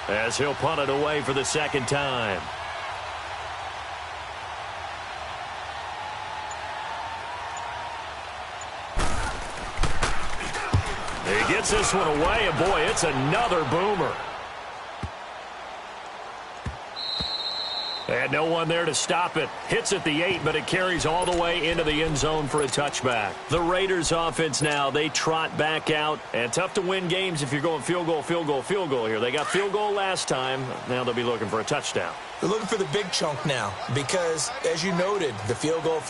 as he'll punt it away for the second time. He gets this one away, and boy, it's another boomer. And no one there to stop it. Hits at the 8, but it carries all the way into the end zone for a touchback. The Raiders offense now, they trot back out. And tough to win games if you're going field goal, field goal, field goal here. They got field goal last time. Now they'll be looking for a touchdown. They're looking for the big chunk now because, as you noted, the field goal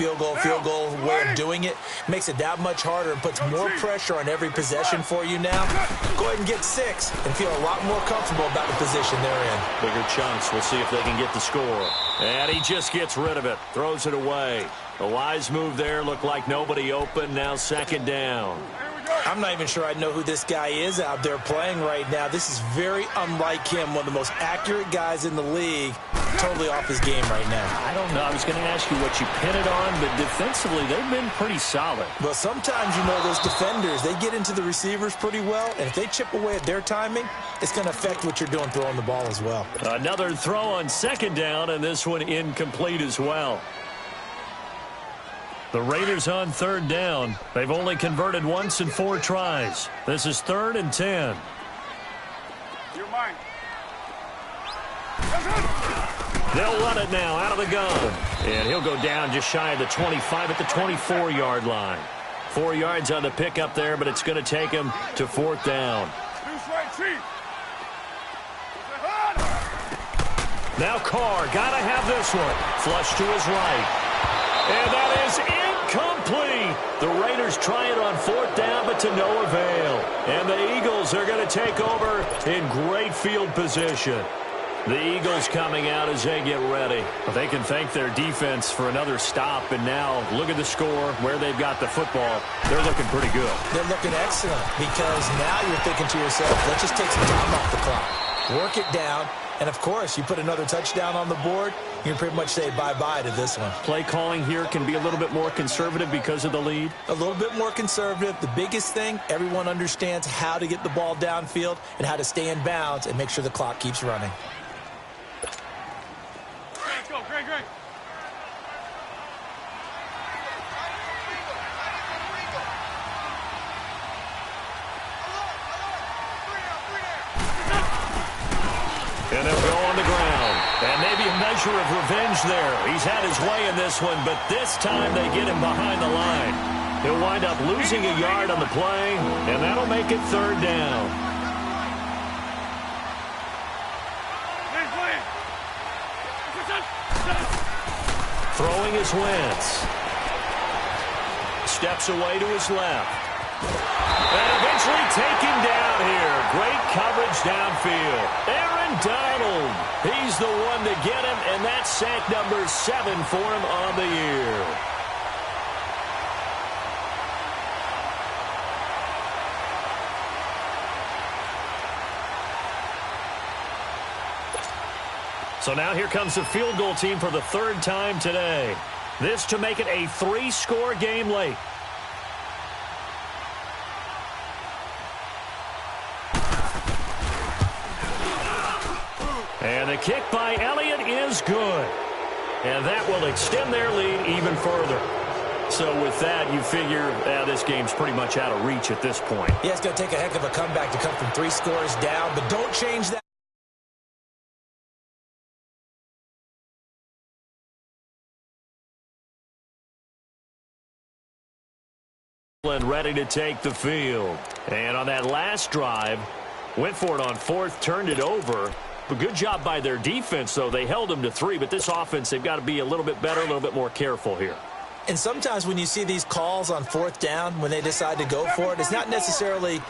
way of doing it makes it that much harder and puts more pressure on every possession for you now. Go ahead and get 6 and feel a lot more comfortable about the position they're in. Bigger chunks. We'll see if they can get the score. And he just gets rid of it. Throws it away. A wise move there. Looked like nobody open. Now second down. I'm not even sure I know who this guy is out there playing right now. This is very unlike him, one of the most accurate guys in the league. Totally off his game right now. I don't know. I was going to ask you what you pin it on, but defensively, they've been pretty solid. Well, sometimes, you know, those defenders, they get into the receivers pretty well, and if they chip away at their timing, it's going to affect what you're doing throwing the ball as well. Another throw on second down, and this one incomplete as well. The Raiders on third down. They've only converted once in 4 tries. This is 3rd and 10. You're mine. They'll run it now out of the gun. And he'll go down just shy of the 25 at the 24-yard line. 4 yards on the pickup there, but it's going to take him to 4th down. Now Carr, got to have this one. Flush to his right. And that is incomplete. The Raiders try it on 4th down, but to no avail. And the Eagles are going to take over in great field position. The Eagles coming out as they get ready. They can thank their defense for another stop. And now look at the score, where they've got the football. They're looking pretty good. They're looking excellent because now you're thinking to yourself, let's just take some time off the clock. Work it down. And, of course, you put another touchdown on the board, you can pretty much say bye-bye to this one. Play calling here can be a little bit more conservative because of the lead. A little bit more conservative. The biggest thing, everyone understands how to get the ball downfield and how to stay in bounds and make sure the clock keeps running. Let's go, Greg. And they'll go on the ground. And maybe a measure of revenge there. He's had his way in this one, but this time they get him behind the line. He'll wind up losing a yard on the play, and that'll make it 3rd down. Throwing is Wentz. Steps away to his left. And eventually taken down here. Great coverage downfield. Aaron Donald. He's the one to get him, and that's sack number 7 for him on the year. So now here comes the field goal team for the 3rd time today. This to make it a 3-score game late. And the kick by Elliott is good. And that will extend their lead even further. So with that, you figure this game's pretty much out of reach at this point. Yeah, it's going to take a heck of a comeback to come from 3 scores down, but don't change that. Ready to take the field. And on that last drive, went for it on 4th, turned it over. But good job by their defense, though. They held them to 3, but this offense, they've got to be a little bit better, a little bit more careful here. And sometimes when you see these calls on 4th down, when they decide to go for it, it's not necessarily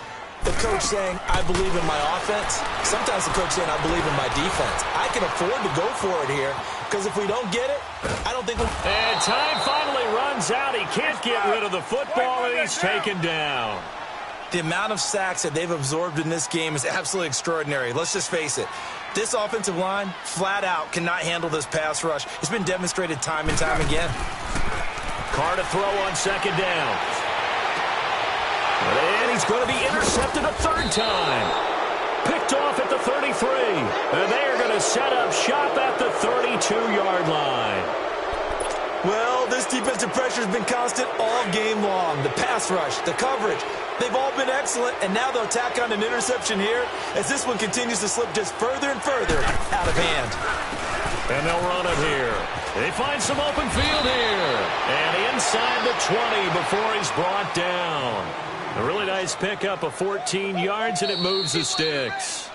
the coach saying, I believe in my offense. Sometimes the coach saying, I believe in my defense. I can afford to go for it here, because if we don't get it, I don't think we'll... And time finally runs out. He can't get rid of the football, and he's taken down. The amount of sacks that they've absorbed in this game is absolutely extraordinary. Let's just face it. This offensive line, flat out, cannot handle this pass rush. It's been demonstrated time and time again. Carr to throw on 2nd down. And he's going to be intercepted a 3rd time. Picked off at the 33. set up shop at the 32-yard line. Well, this defensive pressure has been constant all game long. The pass rush, the coverage, they've all been excellent, and now they'll tack on an interception here as this one continues to slip just further and further out of hand. And they'll run it here. They find some open field here. And inside the 20 before he's brought down. A really nice pickup of 14 yards, and it moves the sticks.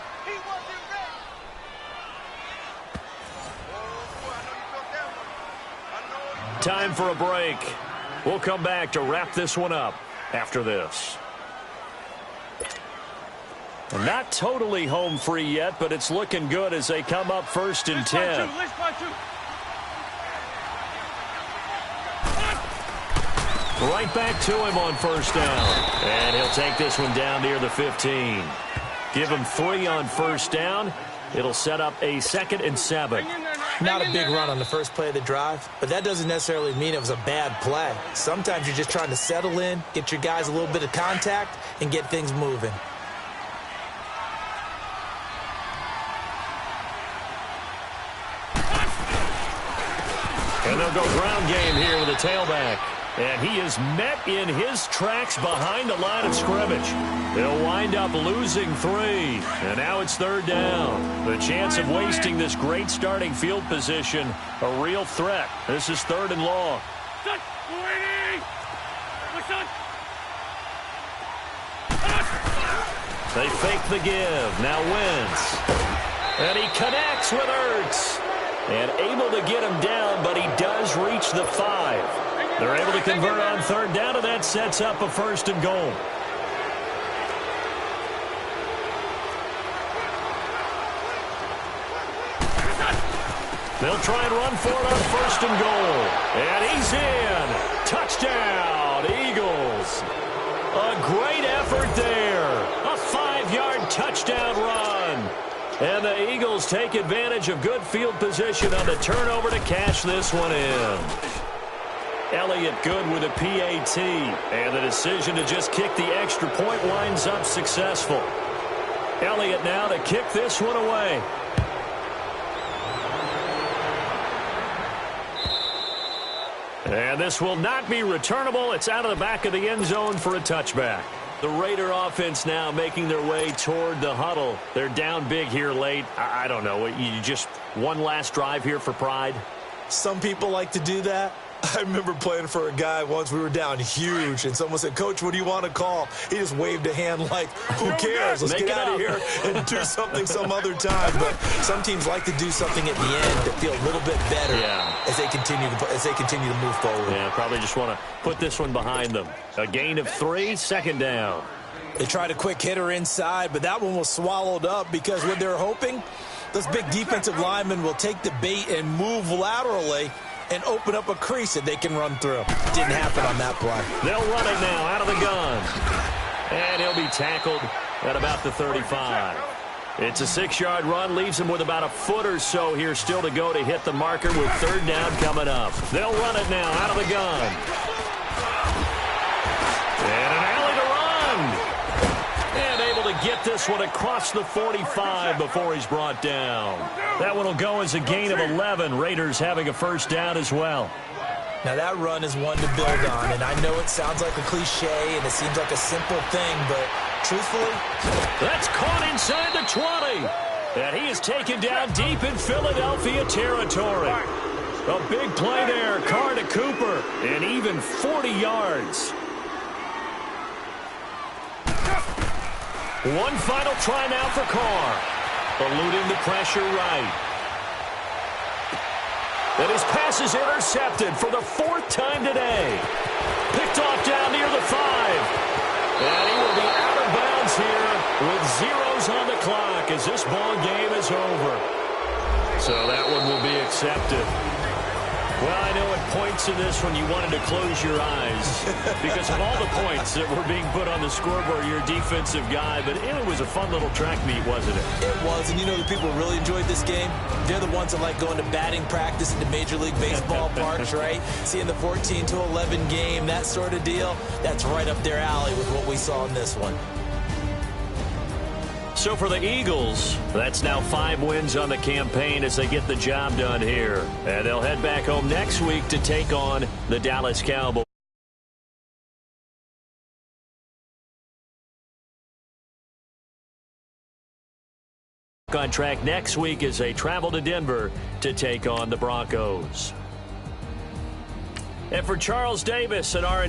Time for a break. We'll come back to wrap this one up after this. Not totally home free yet, but it's looking good as they come up 1st and 10. Right back to him on 1st down. And he'll take this one down near the 15. Give him 3 on 1st down. It'll set up a 2nd and 7. Not a big run on the first play of the drive, but that doesn't necessarily mean it was a bad play. Sometimes you're just trying to settle in, get your guys a little bit of contact, and get things moving. And they'll go ground game here with a tailback. And he is met in his tracks behind the line of scrimmage. They'll wind up losing 3. And now it's 3rd down. The chance of wasting this great starting field position, a real threat. This is 3rd and long. They fake the give. Now Wentz. And he connects with Ertz. And able to get him down, but he does reach the 5. They're able to convert on 3rd down, and that sets up a 1st and goal. They'll try and run for it on 1st and goal. And he's in. Touchdown, Eagles. A great effort there. A 5-yard touchdown run. And the Eagles take advantage of good field position on the turnover to cash this one in. Elliott good with a PAT. And the decision to just kick the extra point winds up successful. Elliott now to kick this one away. And this will not be returnable. It's out of the back of the end zone for a touchback. The Raider offense now making their way toward the huddle. They're down big here late. I don't know. You just one last drive here for pride? Some people like to do that. I remember playing for a guy once. We were down huge, and someone said, "Coach, what do you want to call?" He just waved a hand like, who cares? Let's get out of here and do something some other time. But some teams like to do something at the end to feel a little bit better as they continue to move forward. Yeah, probably just want to put this one behind them. A gain of 3, 2nd down. They tried a quick hitter inside, but that one was swallowed up because what they're hoping, those big defensive linemen will take the bait and move laterally and open up a crease that they can run through. Didn't happen on that play. They'll run it now out of the gun. And he'll be tackled at about the 35. It's a 6-yard run, leaves him with about a foot or so here still to go to hit the marker with 3rd down coming up. They'll run it now out of the gun. And an alley to run. And able to get this one across the 45 before he's brought down. That one will go as a gain of 11. Raiders having a 1st down as well. Now that run is one to build on, and I know it sounds like a cliche and it seems like a simple thing, but truthfully, that's caught inside the 20. And he is taken down deep in Philadelphia territory. A big play there, Carr to Cooper, and even 40 yards. One final try now for Carr. Eluding the pressure right. And his pass is intercepted for the 4th time today. Picked off down near the 5. And he will be out of bounds here with zeros on the clock as this ball game is over. So that one will be accepted. Well, I know at points in this one you wanted to close your eyes because of all the points that were being put on the scoreboard, you're a defensive guy, but it was a fun little track meet, wasn't it? It was, and you know the people who really enjoyed this game? They're the ones that like going to batting practice in the Major League Baseball parks, right? Seeing the 14-11 game, that sort of deal, that's right up their alley with what we saw in this one. So for the Eagles, that's now 5 wins on the campaign as they get the job done here. And they'll head back home next week to take on the Dallas Cowboys. On track next week as they travel to Denver to take on the Broncos. And for Charles Davis and our